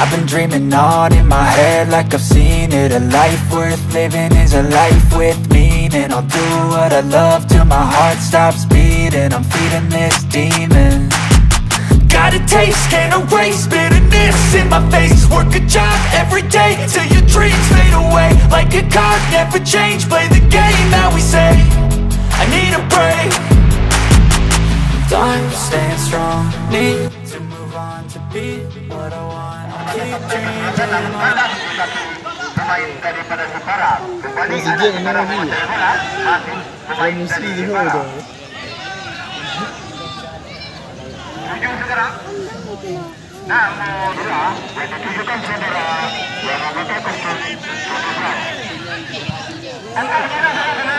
I've been dreaming on in my head like I've seen it. A life worth living is a life with meaning. I'll do what I love till my heart stops beating. I'm feeding this demon. Got a taste, can't erase bitterness in my face. Work a job every day till your dreams fade away. Like a card, never change, play the game that we say. I need a break. Time staying strong, need to move on to be what I want. I'll keep dreaming on. Pemain daripada Jepara kembali ada sekarang menguasai bola. Masih pemain dari Jepara. Tujuh sekarang. Namun bola yang ditujukan saudara yang memakai kostum Jepara. Angkat merah saudara.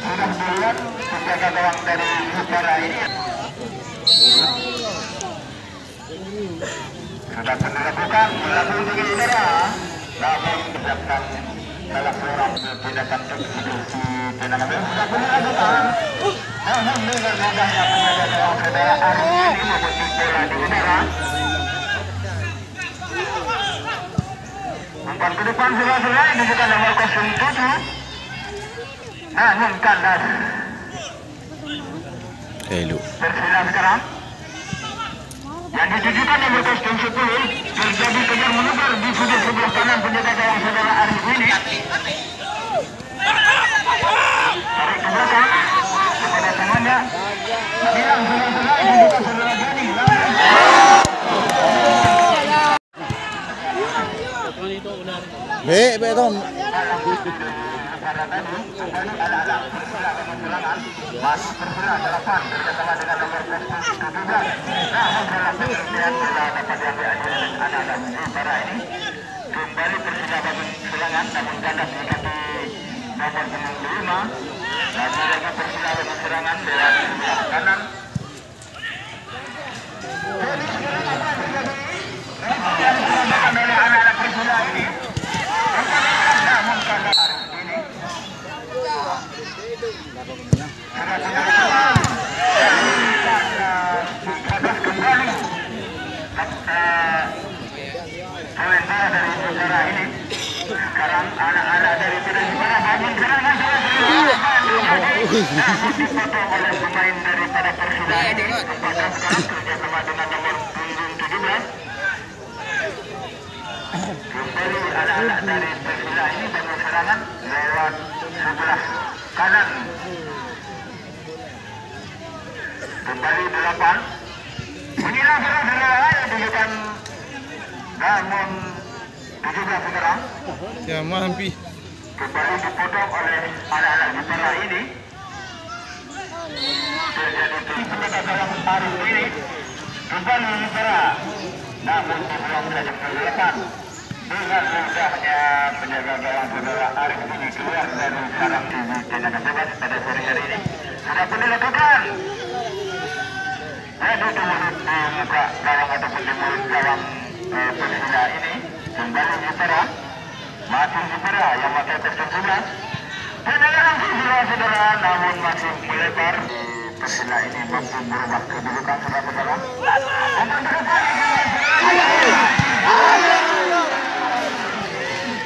Namun sudah duluan penjaga gawang dari Jepara ini. Sudah pun dilakukan melalui dengan udara, namun disiapkan salah seorang tindakan eksekusi tendangan bebas sudah pun dilakukan. Namun dengan mudahnya penjaga gawang saudara Ari ini memutus bola di udara. Umpan ke depan sudah ditujukan nomor 07. Namun kandas. Persila sekarang. Yang ditujukan nomor kostum 10 terjadi kejar menebar di sudut sebelah kanan penjaga gawang saudara Arif ini. Tarik ke belakang kepada temannya. Bilang saudara itu juga saudara Jani. Baik Tom. Masih Persila 8 kerjasama dengan nomor 17. Namun dalam pengertian bola dapat diambil alih oleh anak-anak Jepara ini. Kembali Persila bangun serangan namun kandas mendekati nomor 65. Lagi lagi Persila bangun serangan lewat sebelah kanan. Jadi serangan terjadi. Yang dilakukan oleh anak-anak Persila ini. Namun kandas ini. Kembali komentar dari Jepara ini. Sekarang anak-anak dari Jepara bangun serangan dipotong oleh pemain daripada Persila ini. Tempatkan sekarang kerjasama dengan nomor punggung 17. Kembali anak-anak dari Persila ini bangun serangan lewat sebelah kanan. Kembali 8. Inilah saudara-saudara yang ditujukan namun 17 sekarang. Ya mampi. Kembali dipotong oleh anak-anak Jepara ini. Terjadi penjaga gawang Arif ini. Kembali Jepara. Namun dibuang saja ke depan. Dengan mudahnya penjaga gawang saudara Arif ini keluar dari sarang tendangan bebas pada sore hari ini. Sudah pun dilakukan. Jadi di muka gawang ataupun di mulut gawang Persila ini kembali Jepara. Masih Jepara yang pakai kostum 11. Tendangan langsung saudara-saudara namun masih melebar. Persila ini mampu merubah kedudukan saudara-saudara. Umpan ke depan.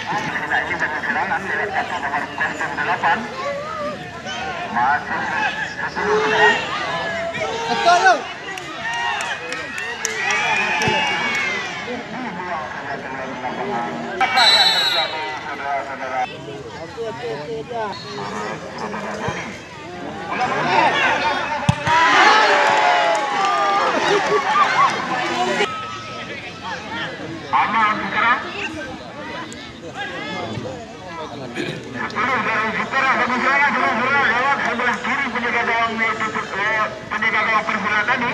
Persila ini dengan serangan lewat kaki nomor kostum 8. Masih 10 saudara. Tolong. Apa yang terjadi saudara-saudara? Saudara Doni. Aman sekarang. 10 dari Jepara bangun serangan saudara-saudara lewat sebelah kiri penjaga gawang Persila tadi.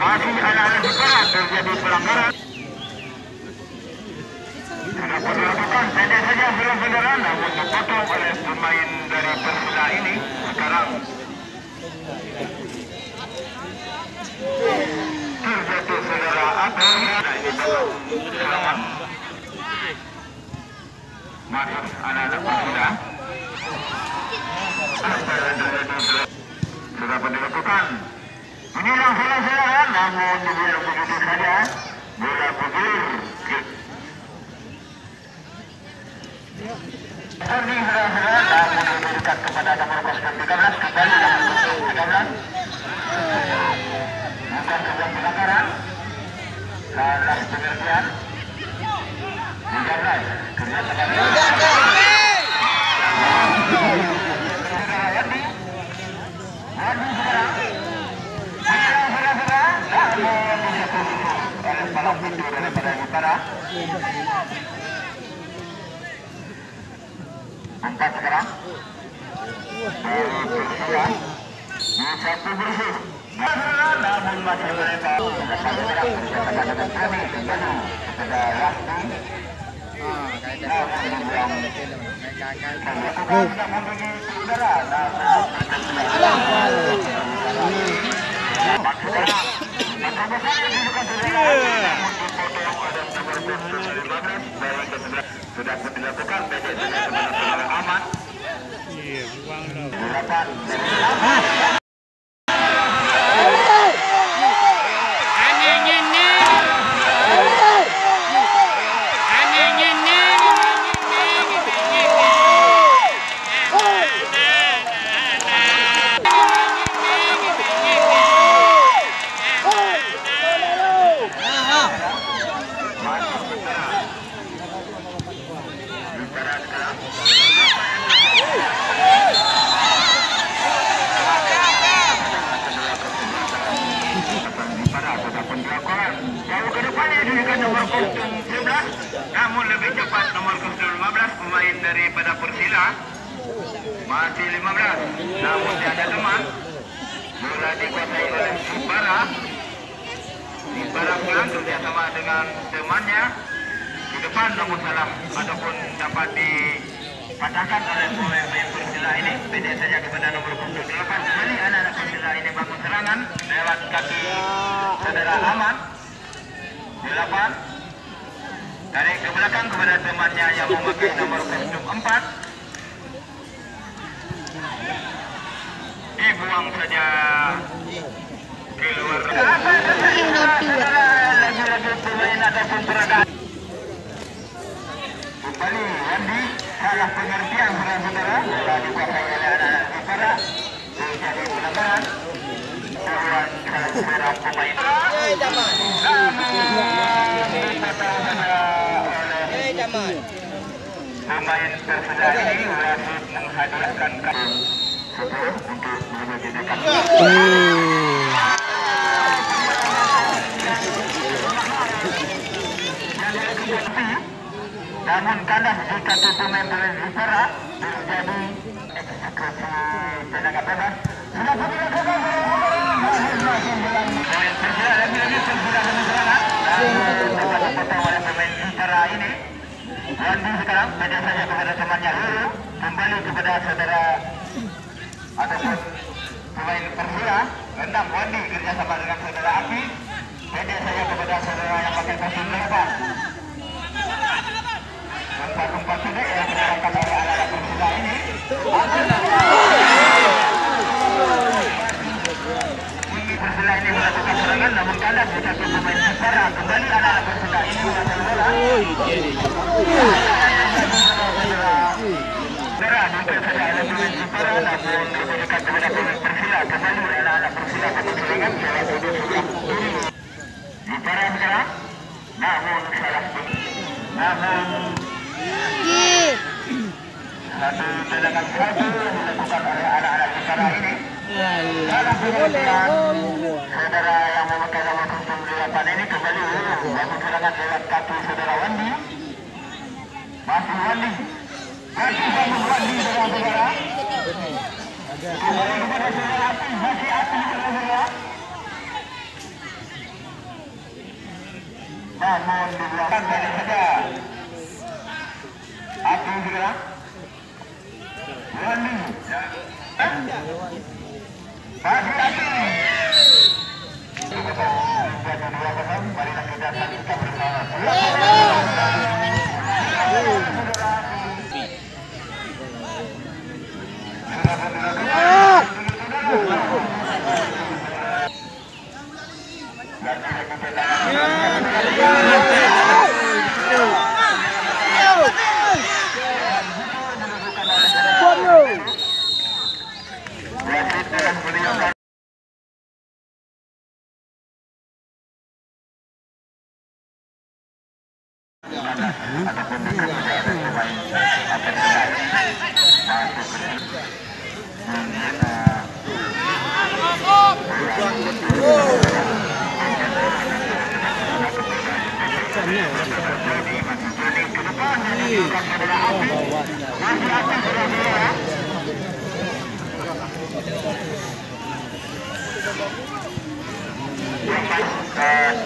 Masih anak-anak Jepara terjadi pelanggaran. Sudah pun dilakukan pendek saja saudara-saudara namun dipotong oleh pemain dari Persila ini. Sekarang terjatuh saudara apa? Ini dalam serangan. Masuk anak-anak Persila. Sudah pun dilakukan Inilah bola-bola, namun dibilang begitu saja, bola bergulir. Turning bola-bola, namun diberikan kepada nomor kostum 13, kembali nomor kostum 13. Bukan sebuah pelanggaran, salah pengertian. 13, kerja teman. Empat sekarang. Satu bersih. Namun masih mereka sudah dilakukan aman. Iya, buang dong. Namun lebih cepat nomor 15 pemain daripada Persila. Masih 15, namun tiada teman. Bola dikuasai oleh Sibara. Sibara pulang kerjasama dengan temannya. Di depan nomor salam ataupun dapat dipatahkan oleh pemain Persila ini. Beda saja kepada nomor 8. Kembali anak-anak Persila ini bangun serangan lewat kaki saudara Aman. 8. Tarik ke belakang kepada temannya yang memakai nomor kostum 4. Dibuang saja keluar. Lagi-lagi pemain ataupun peragam. Kembali Wandi, salah pengertian saudara-saudara. Bola dikuasai oleh anak-anak Sibara. Terjadi pelanggaran. Tuan kartu merah pemain. Pemain Persela ini wasit menghadiahkan kartu 10 untuk menjadikan. Namun kalah jika pemain Persela terjadi eksekusi tendangan bebas. Sudah dilakukan pemain Persela lagi-lagi tersudah menyerangan. Dapat dipotong oleh pemain Persela ini. Wandi sekarang beda saja kepada temannya Huru, kembali kepada saudara ataupun pemain Persela. Rendam Wandi kerjasama dengan saudara Api, beda saja kepada saudara yang pakai kostum 8. Umpat-umpat sudah yang dilakukan oleh anak-anak Persela ini. Persela ini melakukan serangan namun kalah jika pemain Persela. Kembali anak-anak Persela ini mengambil bola. Satu tendangan satu dilakukan oleh anak-anak Sibara ini. Saudara yang memakai nomor kostum 8 ini kembali bangun serangan lewat kaki saudara Wandi. Masih Wandi. Masih bangun Wandi saudara-saudara. Kembali kepada saudara Api. Masih Api saudara-saudara. Namun di belakang dari saja Api saudara. Wandi. Masih Api. Marilah kita saksikan bersama. pemain Persela ini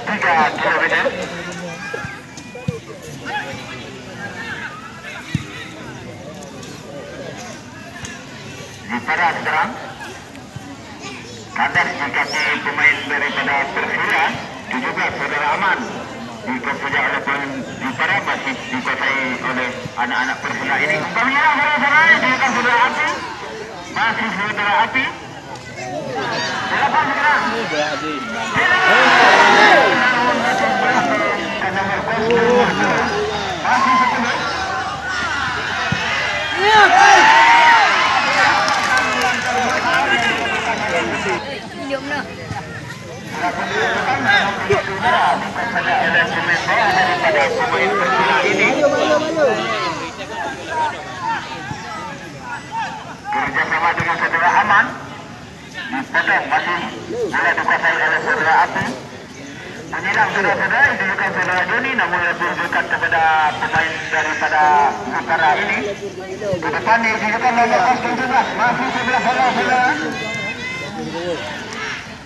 tiga kilometer. Di para serang kandas mengkaki pemain daripada Persela 17 saudara Aman dikuasai oleh pemain di para masih dikuasai oleh anak-anak Persela ini. Umpamanya saudara dilakukan saudara Api masih saudara Api silakan segera masih sepuluh kerjasama dengan saudara Aman dipotong masih bola dikuasai oleh saudara Api menyilang saudara-saudara ditujukan saudara Joni namun lebih dekat kepada pemain daripada Utara ini ke depan ditujukan nomor 17 masih sebelah saudara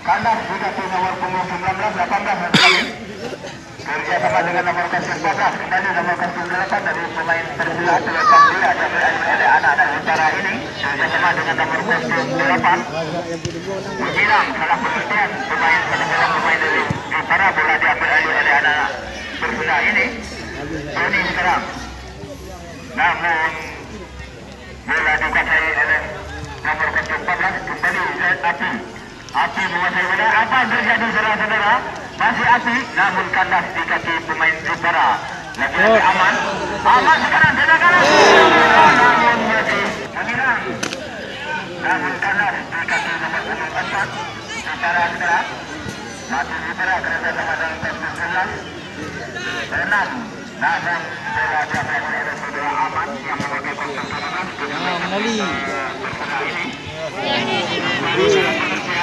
kandas dikasih nomor punggung 19 18 kali kerjasama dengan nomor 14 kembali nomor 8 dari pemain Persela terlepas dia diambil oleh anak-anak Utara ini kerjasama dengan nomor 8 menyilang salah pengertian pemain dari Utara bola diambil oleh anak Persela ini Tony sekarang namun bola dikuasai oleh nomor 14 kembali Api menguasai bola. Apa yang terjadi saudara-saudara? Masih Api namun kandas di kaki pemain Utara lagi-lagi Aman sekarang silakan namun masih menyilang namun kandas di kaki nomor 4 Utara sekarang masih Utara kerjasama dengan Persela 6 namun bola diambil oleh saudara Aman yang memakai kostum 17 Mali. Persela ini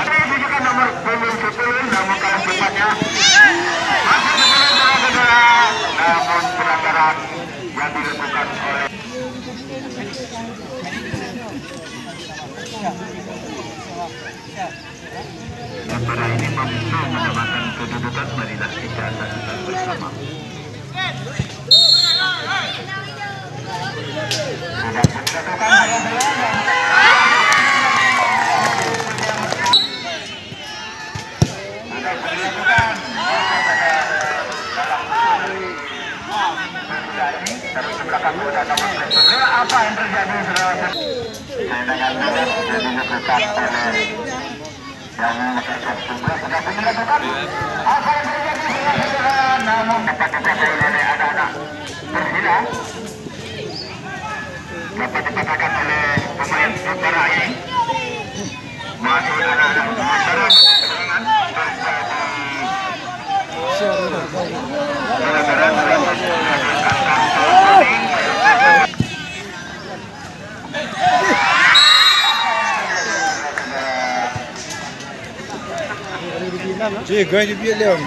ditujukan nomor punggung 10 namun kalah cepatnya masih saudara-saudara namun pelanggaran yang dilakukan oleh Utara ini mampu mendapatkan kedudukan marilah kita saksikan bersama. Sudah menjatuhkan terus ke belakang sudah nomor 11. Apa yang terjadi saudara? Tendangan bebas yang dilakukan oleh yang memakai kostum sudah dilakukan. Apa yang terjadi saudara? Namun dapat dikuasai oleh anak-anak Persela. Dapat dipatahkan oleh pemain Utara ini. Masih anak-anak Utara pertandingan Chị gửi cho biết liệu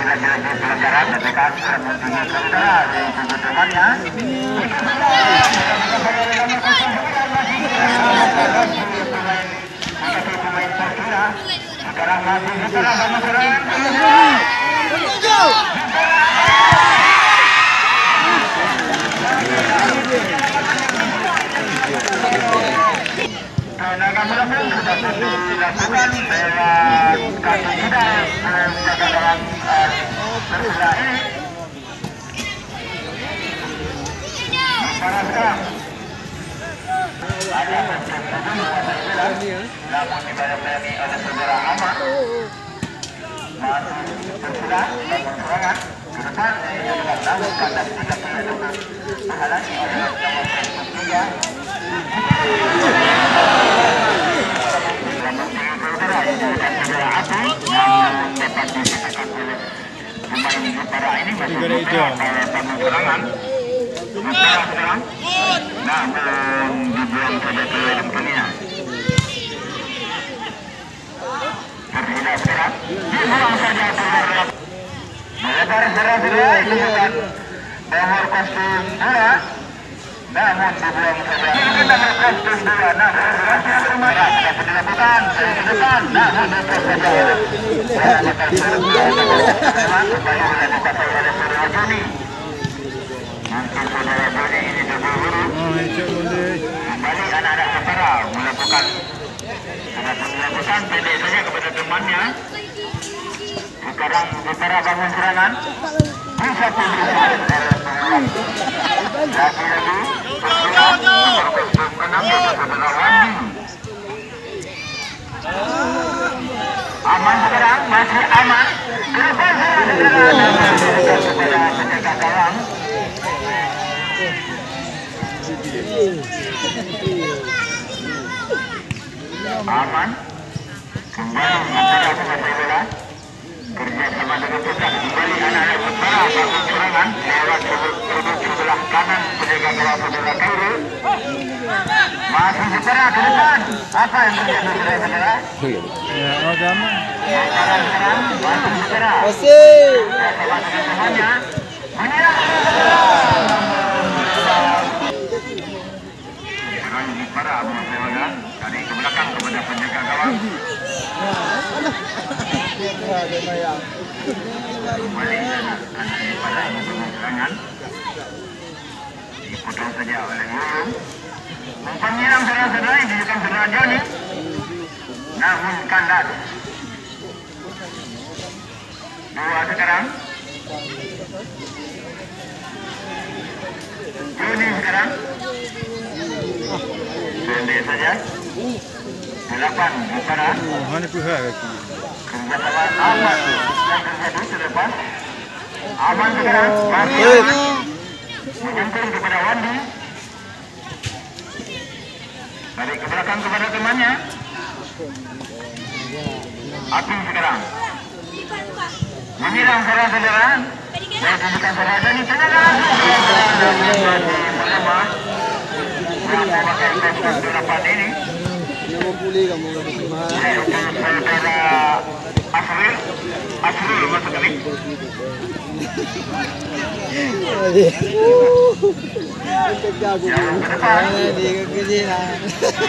lagi-lagi pelanggaran ketika mempunyai saudara di tubuh temannya. Pemain Persela sekarang masih sekarang sama serangan. Tendangan melambung sudah dilakukan lewat kaki kita menjaga gawang Persela ini. Para sekarang ada pencegahan menguasai bola, namun dibayang-bayangi oleh saudara Ahmad. Masih Persela bangun serangan ke depan dengan namun kandas tidak terhalangi oleh nomor 3. Nomor kostum bola, namun dibuang saja. Kita kostum bola, namun dapat dilakukan dari depan, namun dibuang saja. Kembali dilakukan oleh saudara Joni. Mungkin saudara Joni ini terburu-buru. Kembali anak-anak Jepara melakukan pendek saja kepada temannya. Sekarang Jepara bangun serangan. Bisa pemeriksaan lagi-lagi nomor kostum 6 saudara Wandi. Aman sekarang, masih aman. Kepada penjaga gawang. Aman. Kembali antara menguasai bola. Kerja sama dengan pusat. Kembali anak-anak Jepara bangun serangan lewat sudut sebelah kanan penjaga gawang saudara Kairul. Masih Jepara ke depan. Apa yang terjadi saudara-saudara? Ya, agama. Sekarang masih Jepara. Masih. Sama dengan temannya. Menyerang. Sekarang Jepara menguasai bola dari ke belakang kepada penjaga gawang. Kembali anak Jepara ini serangan dipotong saja oleh Lulung. Umpan menyerang saudara-saudara yang dijukan saudara Joni, namun kandas. Dua sekarang. Joni sekarang. Pendek saja. 8 Jepara. Mana pihak lagi? Kerjasama aman yang terjadi selepas aman sekarang masih aman menyentuh kepada Wandi balik ke belakang kepada temannya. Api sekarang menyerang saudara-saudara dan tunjukkan saudara ini tenaga melemah yang memakai kostum 8 ini. Saudara Asrul masuk kali. Jauh ke depan.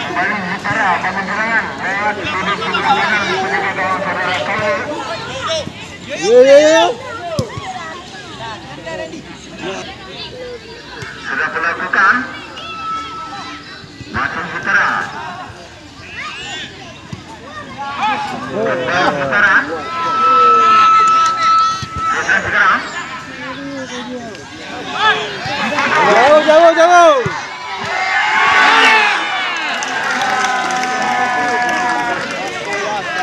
Kembali Jepara bangun serangan lewat sudut sebelah kanan penjaga gawang saudara Kairul. Sudah dilakukan. Masuk Jepara. Jepara. Sudah sekarang. Jauh.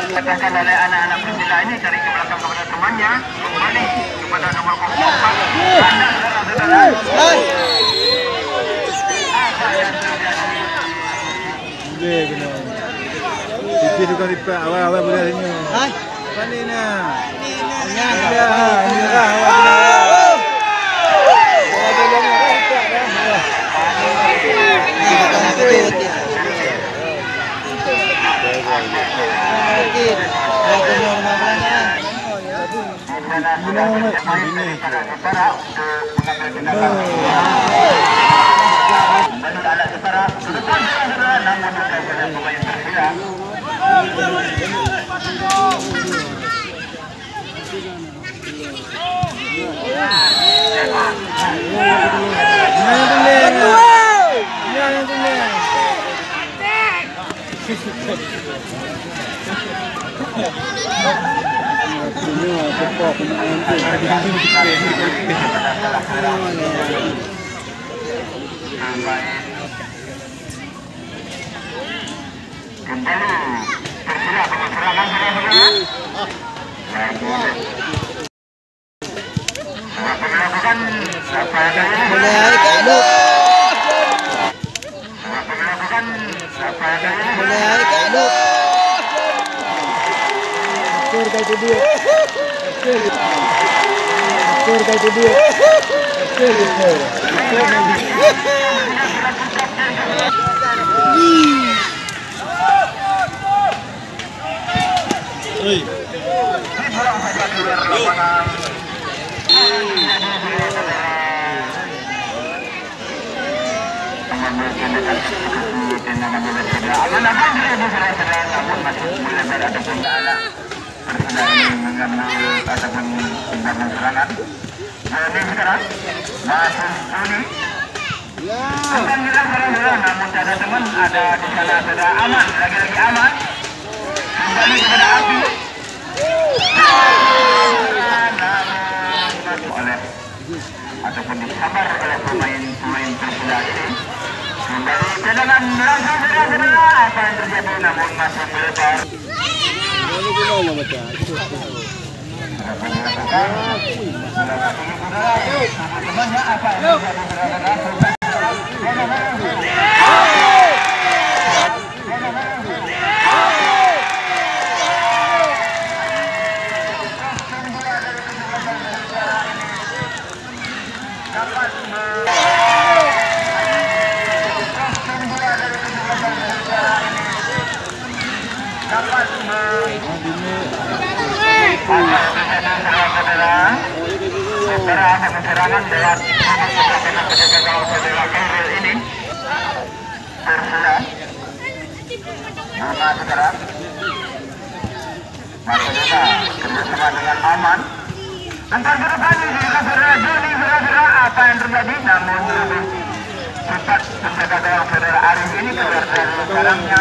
Dikatakan oleh anak-anak pembela ini cari ke belakang kepada temannya. Kembali kepada nomor 04. Anda saudara-saudara. Benar. Sikit tukang lipat awal-awal boleh sini. Hai. Mana nak? Kembali tersiap serangan saudara-saudara. Melakukan apa yang melakukan apa yang Skor kali dia. Skor kali dia. Skor. Oi. Namun ada teman ada di sana sudah aman, lagi-lagi aman. Kembali kepada api. Oleh ataupun disabar oleh pemain Persela ini. Kembali ke dalam langsung saudara-saudara, apa yang terjadi namun masih melebar. Serangan lewat ini Persela nama saudara masih juga kerjasama dengan aman antar ke depan ini saudara Joni saudara apa yang terjadi namun lebih cepat penjaga gawang saudara Arif ini keluar dari sarangnya.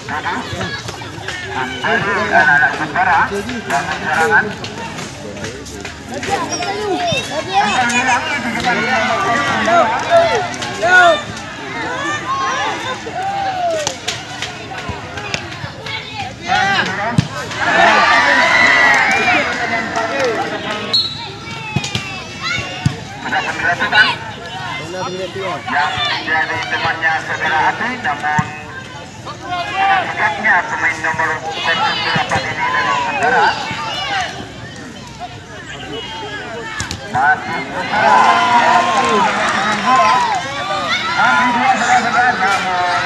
Anak-anak Sembara dan serangan sudah dilakukan yang menjadi temannya saudara Ati, namun sejaknya pemain nomor 08 ini dari saudara masih saudara masih dua saudara namun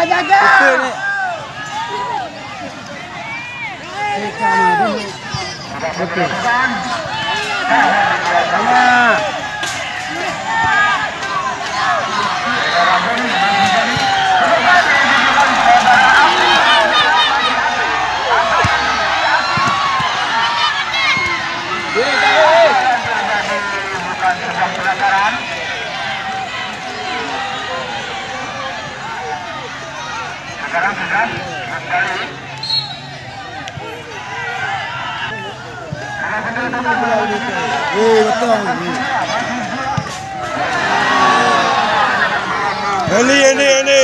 jaga betul. Bukan sebuah pelanggaran. Sekarang sudah kembali. Betul. Ini.